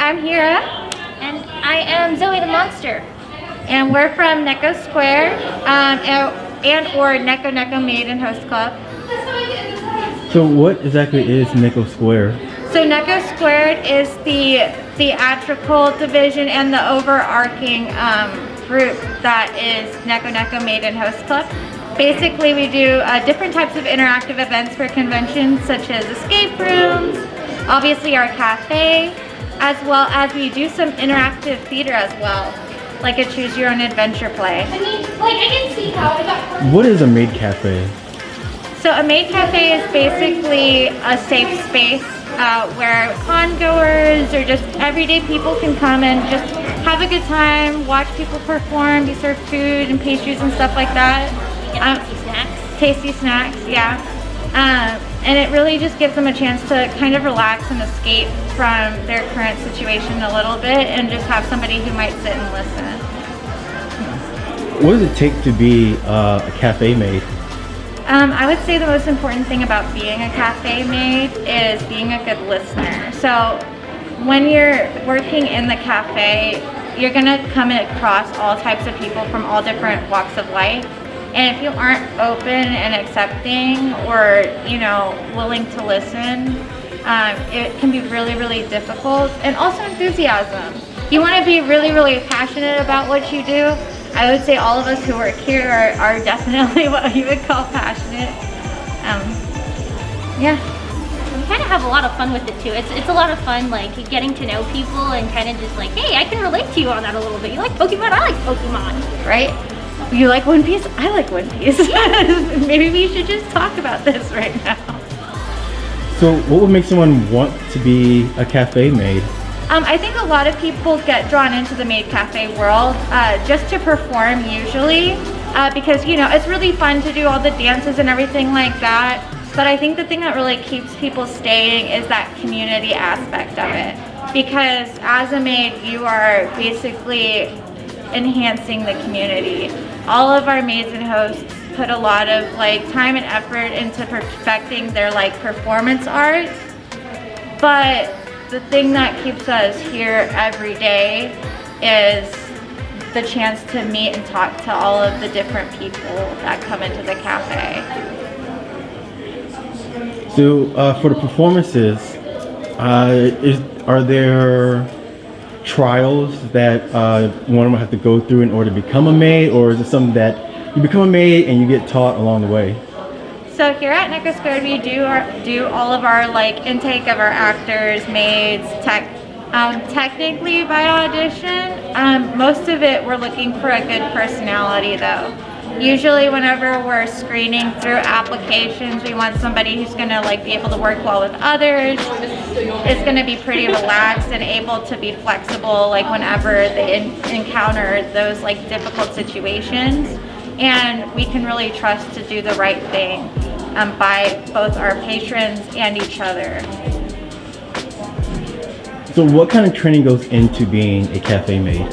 I'm Hira. And I am Zoe the Monster. And we're from Neko Square and or Neko Maid and Host Club. So what exactly is Neko Square? So Neko Squared is the theatrical division and the overarching group that is Neko Maid and Host Club. Basically, we do different types of interactive events for conventions, such as escape rooms, obviously our cafe, as well as we do some interactive theater as well, like a choose your own adventure play. I mean, like, I can see how I got... What is a Maid Cafe? So a Maid Cafe is basically a safe space where con-goers or just everyday people can come and just have a good time, watch people perform, be served food and pastries and stuff like that. Tasty snacks. Tasty snacks, yeah. And it really just gives them a chance to kind of relax and escape from their current situation a little bit and just have somebody who might sit and listen. What does it take to be a cafe maid? I would say the most important thing about being a cafe maid is being a good listener. So when you're working in the cafe, you're gonna come across all types of people from all different walks of life. And if you aren't open and accepting or, you know, willing to listen, it can be really, really difficult. And also enthusiasm. You want to be really, really passionate about what you do. I would say all of us who work here are definitely what you would call passionate. Yeah. We kind of have a lot of fun with it too. It's a lot of fun, like, getting to know people and kind of just like, hey, I can relate to you on that a little bit. You like Pokemon? I like Pokemon. Right? You like One Piece? I like One Piece. Maybe we should just talk about this right now. So what would make someone want to be a cafe maid? I think a lot of people get drawn into the Maid Cafe world just to perform usually because, you know, it's really fun to do all the dances and everything like that. But I think the thing that really keeps people staying is that community aspect of it. Because as a maid, you are basically enhancing the community. All of our maids and hosts put a lot of like time and effort into perfecting their like performance art. But the thing that keeps us here every day is the chance to meet and talk to all of the different people that come into the cafe. So for the performances, are there trials that one will have to go through in order to become a maid, or is it something that you become a maid and you get taught along the way? So here at Neko Square, we do all of our like intake of our actors, maids, technically by audition. Most of it we're looking for a good personality though. Usually whenever we're screening through applications, we want somebody who's gonna like be able to work well with others, is gonna be pretty relaxed and able to be flexible like whenever they encounter those like difficult situations. And we can really trust to do the right thing by both our patrons and each other. So what kind of training goes into being a cafe maid?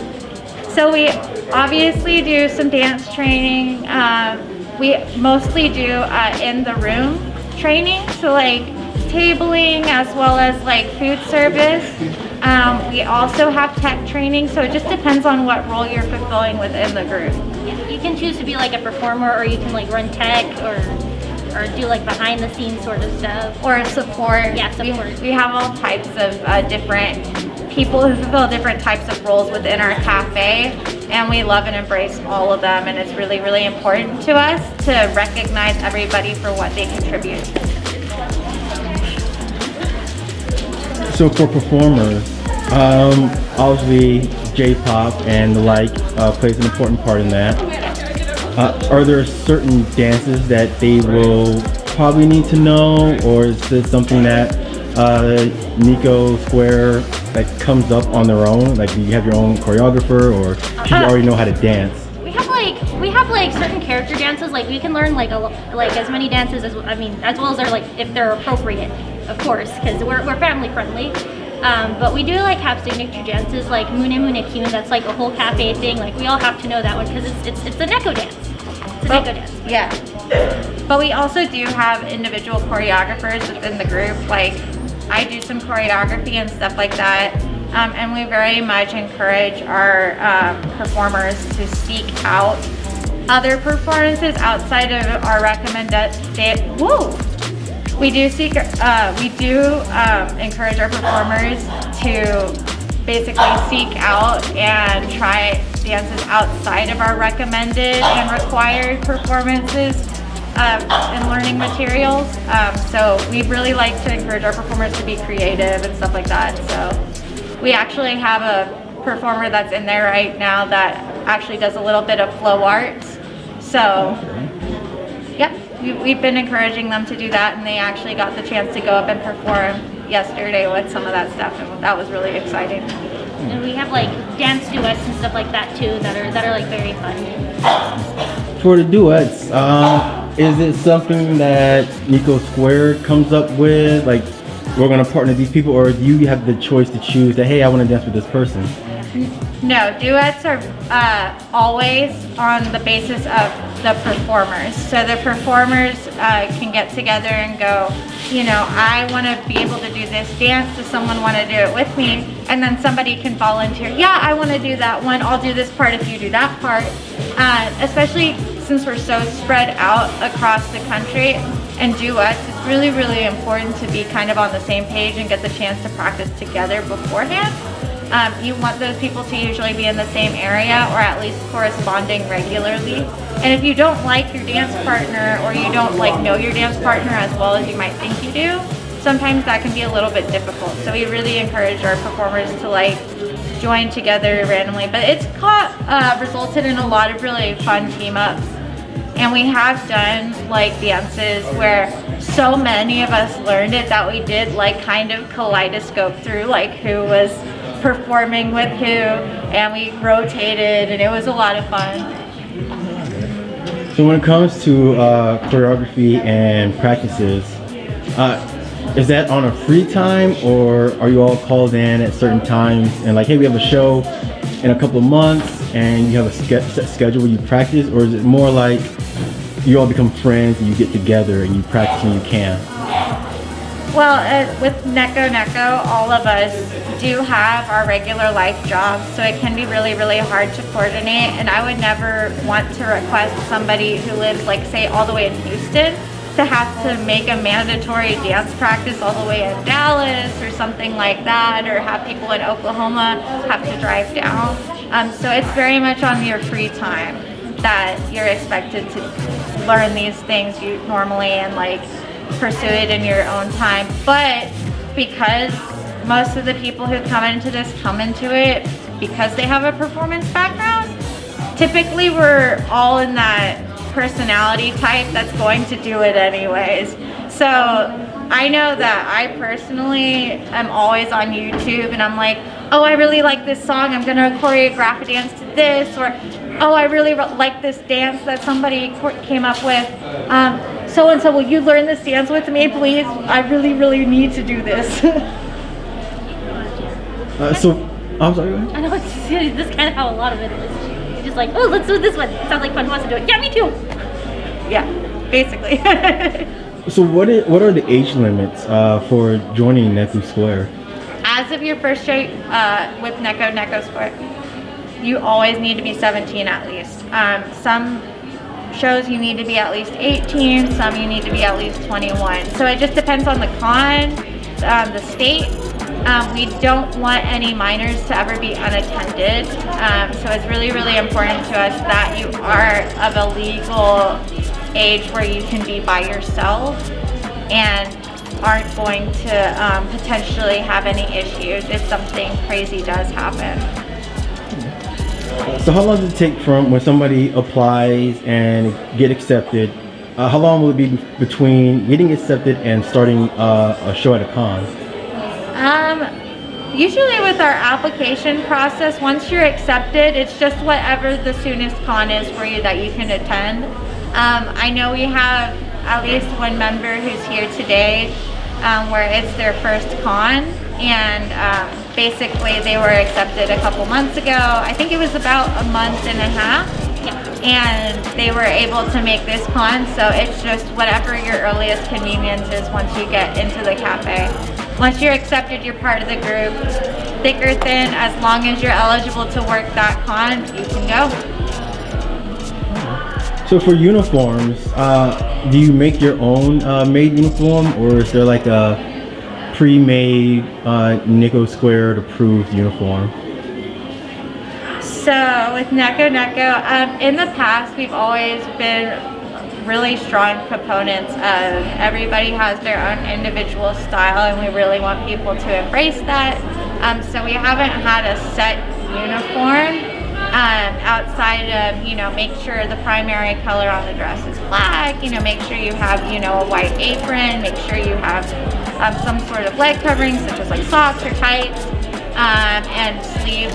So we obviously do some dance training. We mostly do in the room training, so like tabling as well as like food service. We also have tech training, so it just depends on what role you're fulfilling within the group. Yeah, you can choose to be like a performer, or you can like run tech, or do like behind the scenes sort of stuff. Or support. Yeah, support. We have all types of different people who fulfill different types of roles within our cafe, and we love and embrace all of them, and it's really, really important to us to recognize everybody for what they contribute. So for performers, obviously J-pop and the like plays an important part in that. Are there certain dances that they will probably need to know, or is this something that Neko Square that comes up on their own? Like, do you have your own choreographer, or do you already know how to dance? We have like certain character dances. Like we can learn like as many dances as as well as they're like if they're appropriate, of course, because we're family friendly. But we do like have signature dances like Mune Mune Kyun. That's like a whole cafe thing. Like we all have to know that one because it's the Neko dance. It's a Neko dance. Yeah. But we also do have individual choreographers within the group. Like I do some choreography and stuff like that. and we very much encourage our performers to seek out other performances outside of our recommended. We do encourage our performers to basically seek out and try dances outside of our recommended and required performances and learning materials. So we really like to encourage our performers to be creative and stuff like that. So we actually have a performer that's in there right now that actually does a little bit of flow arts. So yeah, we've been encouraging them to do that, and they actually got the chance to go up and perform yesterday with some of that stuff, and that was really exciting. And we have like dance duets and stuff like that too that are like very fun. For the duets, is it something that Neko Square comes up with? Like, we're gonna partner with these people, or do you have the choice to choose that, hey, I wanna dance with this person? No, duets are always on the basis of the performers. So the performers can get together and go, you know, I want to be able to do this dance. Does someone want to do it with me? And then somebody can volunteer. Yeah, I want to do that one. I'll do this part if you do that part. Especially since we're so spread out across the country and duets, it's really, really important to be kind of on the same page and get the chance to practice together beforehand. You want those people to usually be in the same area or at least corresponding regularly. And if you don't like your dance partner, or you don't like know your dance partner as well as you might think you do, sometimes that can be a little bit difficult. So we really encourage our performers to like join together randomly. But it's resulted in a lot of really fun team ups. And we have done like dances where so many of us learned it that we did like kind of kaleidoscope through like who was performing with who, and we rotated, and it was a lot of fun. So when it comes to choreography and practices, is that on a free time, or are you all called in at certain times and like, hey, we have a show in a couple of months and you have a set schedule where you practice, or is it more like you all become friends and you get together and you practice when you can? Well, with Neko, all of us do have our regular life jobs, so it can be really, really hard to coordinate. And I would never want to request somebody who lives, like, say, all the way in Houston to have to make a mandatory dance practice all the way in Dallas or something like that, or have people in Oklahoma have to drive down. So it's very much on your free time that you're expected to learn these things normally and, like, pursue it in your own time. But because most of the people who come into it because they have a performance background, typically we're all in that personality type that's going to do it anyways. So I know that I personally am always on YouTube and I'm like, oh, I really like this song, I'm gonna choreograph a dance to this, or oh, I really like this dance that somebody came up with. So and so, will you learn this dance with me, please? I really, really need to do this. I'm sorry, go ahead. I know, this is kind of how a lot of it is. You're just like, oh, let's do this one. Sounds like fun, wants to do it. Yeah, me too. Yeah, basically. So what are the age limits for joining Neko Square? As of your first show with Neko Square, you always need to be 17 at least. Some shows you need to be at least 18, some you need to be at least 21. So it just depends on the con, the state. We don't want any minors to ever be unattended. So it's really, really important to us that you are of a legal age where you can be by yourself and aren't going to potentially have any issues if something crazy does happen. So how long does it take from when somebody applies and get accepted? How long will it be between getting accepted and starting a show at a con? Usually with our application process, once you're accepted, it's just whatever the soonest con is for you that you can attend. I know we have at least one member who's here today where it's their first con, and basically they were accepted a couple months ago. I think it was about a month and a half, and they were able to make this con. So it's just whatever your earliest convenience is once you get into the cafe. Once you're accepted, you're part of the group. thick or thin, as long as you're eligible to work that con, you can go. So for uniforms, do you make your own maid uniform, or is there like a pre-made Neko squared approved uniform? So with Neko, in the past we've always been really strong proponents of everybody has their own individual style, and we really want people to embrace that. So we haven't had a set uniform outside of, make sure the primary color on the dress is black, make sure you have, a white apron, make sure you have some sort of leg covering such as like socks or tights and sleeves.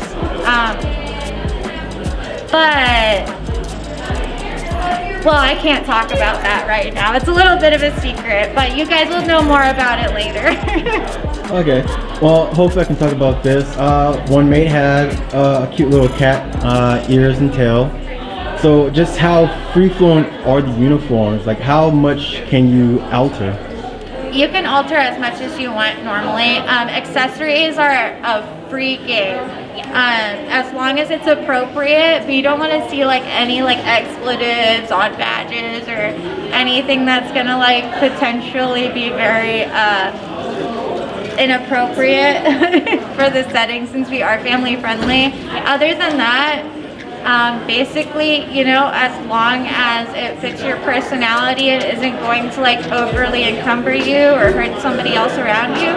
Well, I can't talk about that right now. It's a little bit of a secret, but you guys will know more about it later. Okay, well, hopefully I can talk about this. One maid had a cute little cat, ears and tail. So just how free-flowing are the uniforms? Like, how much can you alter? You can alter as much as you want normally. Accessories are a free game. As long as it's appropriate, but you don't want to see like any like expletives on badges or anything that's gonna like potentially be very inappropriate for the setting, since we are family friendly. Other than that, basically, as long as it fits your personality, it isn't going to like overly encumber you or hurt somebody else around you.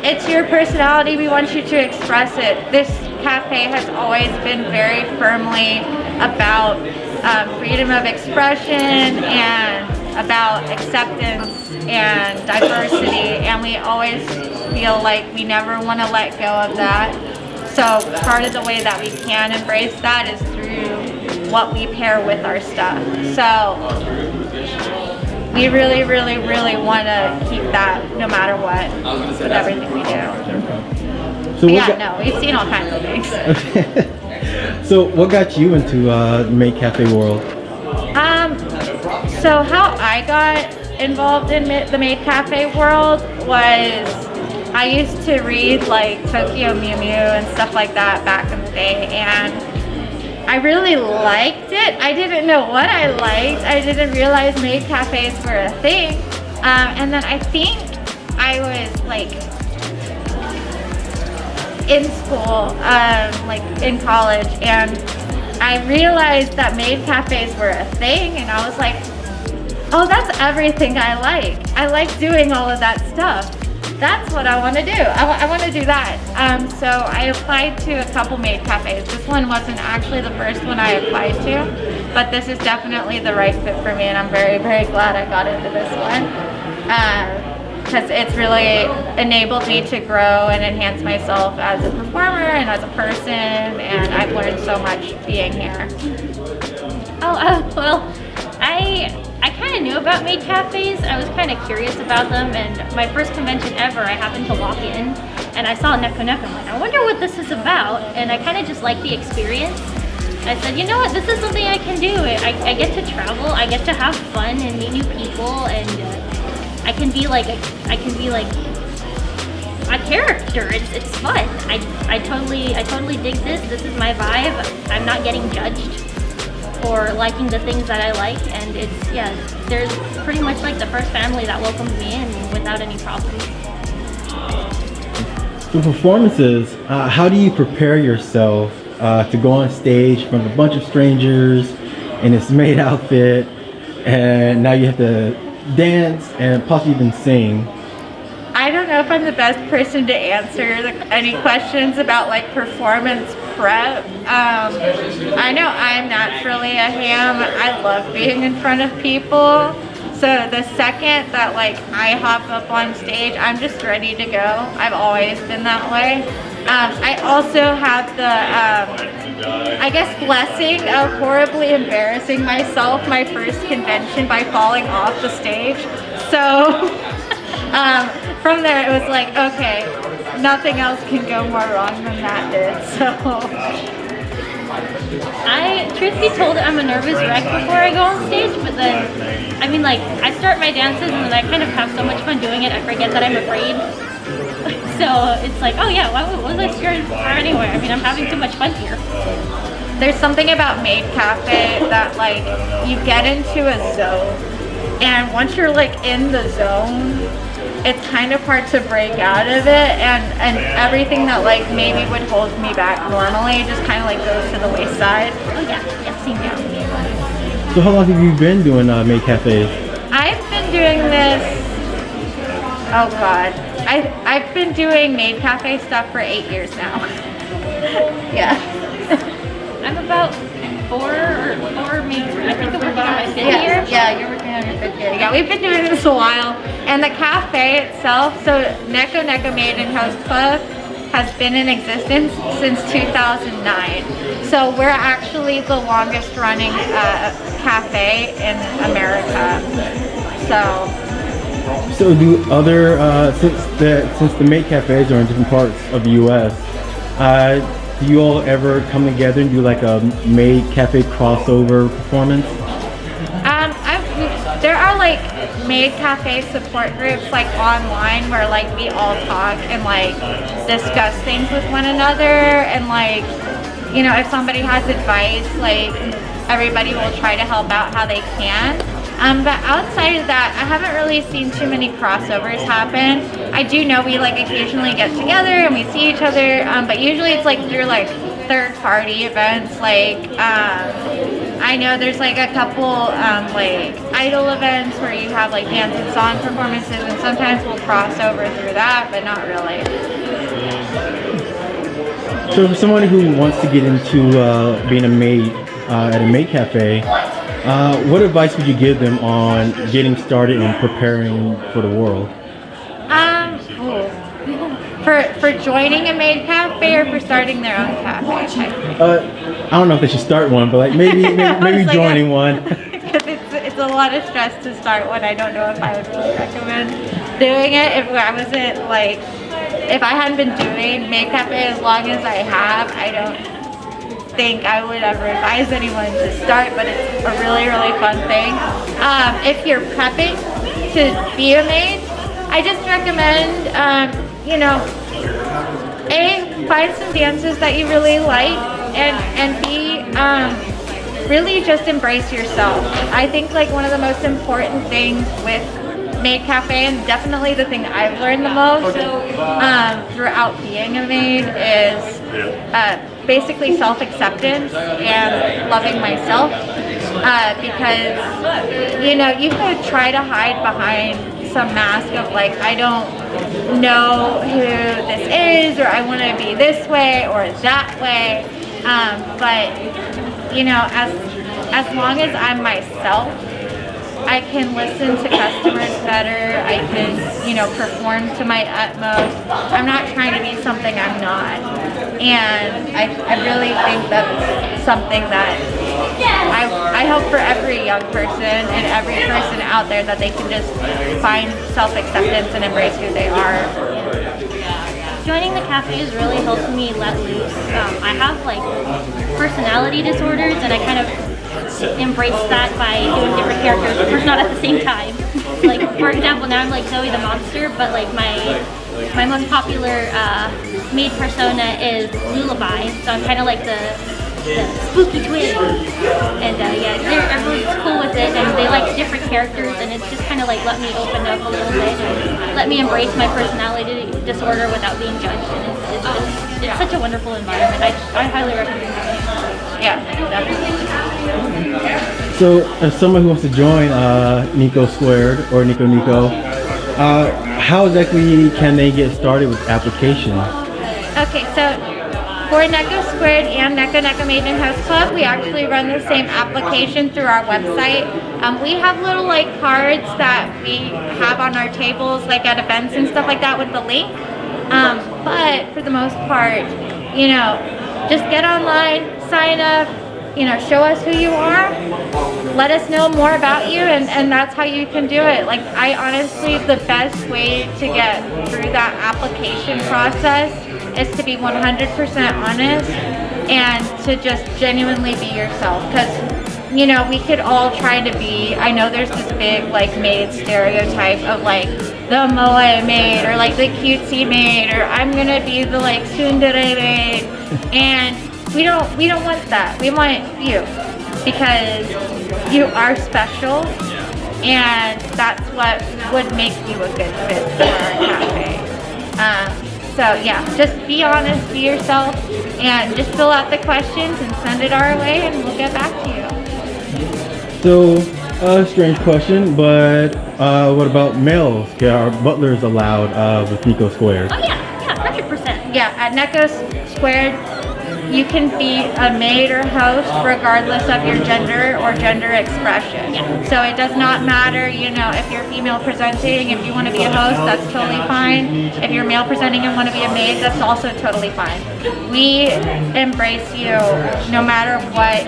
It's your personality, we want you to express it. This cafe has always been very firmly about freedom of expression and about acceptance and diversity, and we always feel like we never want to let go of that. So part of the way that we can embrace that is through what we pair with our stuff. So we really, really, really want to keep that no matter what with everything we do. So we've seen all kinds of things. So what got you into the Maid Cafe world? So how I got involved in the Maid Cafe world was I used to read like Tokyo Mew Mew and stuff like that back in the day, and I really liked it. I didn't know what I liked. I didn't realize maid cafes were a thing. And then I think I was like in school, like in college, and I realized that maid cafes were a thing, and I was like, oh, that's everything I like. I like doing all of that stuff. That's what I want to do. I want to do that. So I applied to a couple maid cafes. This one wasn't actually the first one I applied to, but this is definitely the right fit for me, and I'm very, very glad I got into this one. Because it's really enabled me to grow and enhance myself as a performer and as a person, and I've learned so much being here. Well, I kind of knew about maid cafes. I was kind of curious about them, and my first convention ever, I happened to walk in and I saw Neko. I'm like, I wonder what this is about, and I kind of just liked the experience. I said, you know what, this is something I can do. I get to travel, I get to have fun and meet new people, and I can be like a character. It's fun. I totally dig this. This is my vibe. I'm not getting judged for liking the things that I like, and there's pretty much like the first family that welcomed me in without any problems. For performances, how do you prepare yourself to go on stage in front of a bunch of strangers in this maid outfit, and now you have to dance and possibly even sing? I don't know if I'm the best person to answer any questions about like performance prep. I know I'm naturally a ham. I love being in front of people. So the second that like I hop up on stage, I'm just ready to go. I've always been that way. I also have the, I guess, blessing of horribly embarrassing myself my first convention by falling off the stage. So from there it was like, okay, nothing else can go more wrong than that did. So Truth be told, I'm a nervous wreck before I go on stage, but then, I mean, like, I start my dances and then I kind of have so much fun doing it, I forget that I'm afraid. So it's like, oh yeah, what was I scared for anyway? I mean, I'm having too much fun here. There's something about Maid Cafe that like you get into a zone, and once you're like in the zone, it's kind of hard to break out of it, and everything that like maybe would hold me back normally just kind of like goes to the wayside. Oh yeah, same here. So how long have you been doing Maid Cafes? I've been doing this, oh god, I've been doing Maid Cafe stuff for 8 years now. Yeah. I'm about four, maybe, I think I'm working on my 5th year. Yeah, you're working on your 5th year. Yeah, we've been doing this a while. And the cafe itself, so Neko Maid Club has been in existence since 2009. So we're actually the longest running cafe in America. So do other, since the Maid Cafes are in different parts of the U.S., do you all ever come together and do like a Maid Cafe crossover performance? There are like Maid Cafe support groups like online where like we all talk and like discuss things with one another, and like, you know, if somebody has advice, like everybody will try to help out how they can. But outside of that, I haven't really seen too many crossovers happen. I do know we like occasionally get together and we see each other, but usually it's like through like third-party events. Like I know there's like a couple like idol events where you have like dance and song performances, and sometimes we'll cross over through that, but not really. So for someone who wants to get into being a maid at a Maid Cafe, what advice would you give them on getting started and preparing for the world? For joining a Maid Cafe or for starting their own cafe? I don't know if they should start one, but like maybe like joining one. Because it's a lot of stress to start one. I don't know if I would really recommend doing it if I wasn't like, if I hadn't been doing Maid Cafe as long as I have. I don't think I would ever advise anyone to start, but it's a really, really fun thing. If you're prepping to be a maid, I just recommend, you know, A, find some dances that you really like, and B, really just embrace yourself. I think like one of the most important things with Maid Cafe, and definitely the thing I've learned the most throughout being a maid, is basically self-acceptance and loving myself, because you know, you could try to hide behind some mask of like, I don't know who this is, or I want to be this way or that way, but you know, as long as I'm myself, I can listen to customers better, I can, you know, perform to my utmost. I'm not trying to be something I'm not. And I really think that's something that I hope for every young person and every person out there, that they can just find self-acceptance and embrace who they are. Joining the cafe has really helped me let loose. I have like personality disorders, and I kind of embrace that by doing different characters, of course not at the same time. Like for example, now I'm like Zoe the monster, but like my most popular maid persona is Lullaby, so I'm kind of like the spooky twin. And yeah, everyone's cool with it, and they like different characters, and it's just kind of like let me open up a little bit and let me embrace my personality disorder without being judged. And it's such a wonderful environment. I highly recommend it. Yeah, definitely. So as someone who wants to join Neko Squared or Neko, how exactly can they get started with application? Okay, so for Neko Squared and Neko Maid Club, we actually run the same application through our website. We have little like cards that we have on our tables, like at events and stuff like that, with the link. But for the most part, you know, just get online, sign up, you know, show us who you are, let us know more about you, and that's how you can do it. Like, I honestly, the best way to get through that application process is to be 100% honest and to just genuinely be yourself. Because, you know, we could all try to be, I know there's this big like maid stereotype of like the moe maid or like the cutesy maid, or I'm gonna be the like tsundere maid, and we don't want that. We want you, because you are special, and that's what would make you a good fit for our cafe. So yeah, just be honest, be yourself, and just fill out the questions and send it our way, and we'll get back to you. So, strange question, but what about males? Are butlers allowed with Neko Squared? Oh yeah, 100%. Yeah, at Neko Squared, you can be a maid or host regardless of your gender or gender expression. Yeah. So it does not matter, you know, if you're female presenting, if you want to be a host, that's totally fine. If you're male presenting and want to be a maid, that's also totally fine. We embrace you no matter what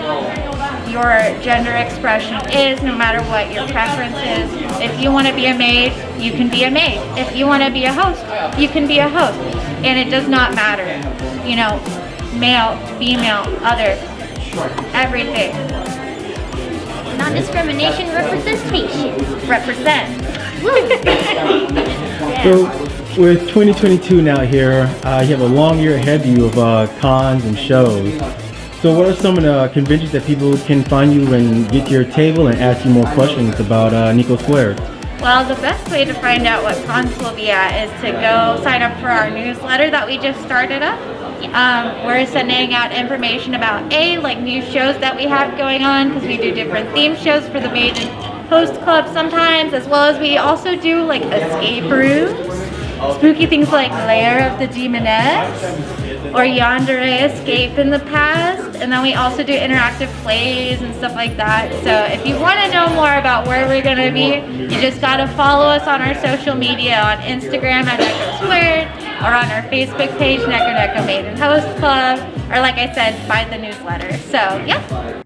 your gender expression is, no matter what your preference is. If you want to be a maid, you can be a maid. If you want to be a host, you can be a host. And it does not matter, you know, male, female, other, everything. Non-discrimination representation. Represent. So, with 2022 now here, you have a long year ahead of you of cons and shows. So what are some of the conventions that people can find you and get to your table and ask you more questions about Neko Squared? Well, the best way to find out what cons we'll be at is to go sign up for our newsletter that we just started up. We're sending out information about like new shows that we have going on, because we do different theme shows for the Maid and Host Club sometimes, as well as we also do like escape rooms, spooky things like Lair of the Demoness or Yandere Escape in the past, and then we also do interactive plays and stuff like that. So if you want to know more about where we're going to be, you just got to follow us on our social media, on Instagram at Neko Squared, or on our Facebook page, Neko Maid and Host Club, or like I said, buy the newsletter. So yeah.